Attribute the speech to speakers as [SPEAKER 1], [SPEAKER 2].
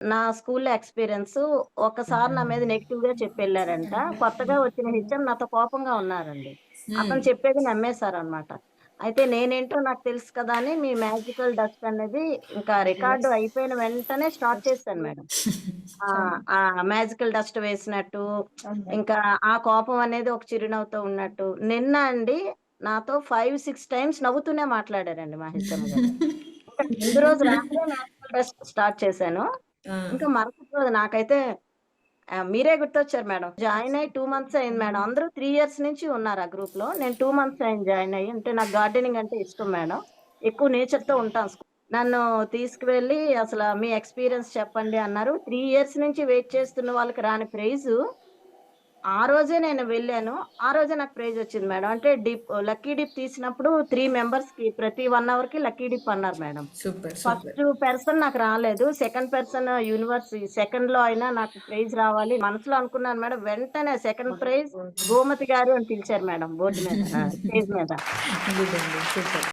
[SPEAKER 1] నా స్కూల్‌లో ఎక్స్‌పీరియన్సు ఒకసారి నా మీద నెగెటివ్‌గా చెప్పెళ్లారంట. కొత్తగా వచ్చిన హెచ్‌ఎం నాతో కోపంగా ఉన్నారండి.
[SPEAKER 2] హ్మ్.
[SPEAKER 1] అతను చెప్పేది నమ్మేసారనమాట. అయితే నేనేంటో నాకు తెలుసు కదా! అని మీ మ్యాజికల్ డస్ట్ అనేది ఇంకా రికార్డ్ అయిపోయిన వెంటనే స్టార్ట్ చేశాను మేడం. ఆ మ్యాజికల్ డస్ట్ వేసినట్టు, ఇంకా ఆ కోపం అనేది ఒక చిరునవ్వుతో ఉన్నట్టు. నిన్న అండి నాతో 5, 6 టైమ్స్ నవ్వుతూనే మాట్లాడారండి మా హెచ్‌ఎం గారు. ఇంకా ముందు రోజు రాత్రే మ్యాజికల్ డస్ట్ స్టార్ట్ చేశాను.
[SPEAKER 2] ఆ!
[SPEAKER 1] ఇంకా మరుసటి రోజు నాకైతే మీరే గుర్తొచ్చారు మేడం. జాయిన్ అయ్యి 2 మంత్స్ అయింది మేడం. అందరూ 3 ఇయర్స్ నుంచి ఉన్నారు ఆ గ్రూప్‌లో. నేను 2 మంత్స్ అయింది జాయిన్ అయ్యి. అంటే నాకు గార్డెనింగ్ అంటే ఇష్టం మేడం. ఎక్కువ నేచర్‌తో ఉంటాను. నన్ను తీసుకువెళ్ళి అసల మీ ఎక్స్‌పీరియన్స్ చెప్పండి అన్నారు. 3 ఇయర్స్ నుంచి వెయిట్ చేస్తున్న వాళ్ళకి రాని ప్రైజు ఆ రోజే నేను వెళ్ళాను. ఆ రోజే నాకు ప్రైజొచ్చింది మేడం. అంటే లక్కీ డిప్ తీసినప్పుడు 3 మెంబర్స్‌కి ప్రతి 1 అవర్‌కి లక్కీ డిప్ అన్నారు madam.
[SPEAKER 2] Super. Super.
[SPEAKER 1] First person నాకు రాలేదు. సెకండ్ పర్సన్ సెకండ్‌లో అయినా నాకు ప్రైజ్ రావాలి. మనసులో అనుకున్నాను మేడం. వెంటనే సెకండ్ ప్రైజ్ గోమతి గారు అని పిలిచారు మేడం బోర్డ్ మీద స్టేజ్ మీద.
[SPEAKER 2] గుడ్ అండి. సూపర్.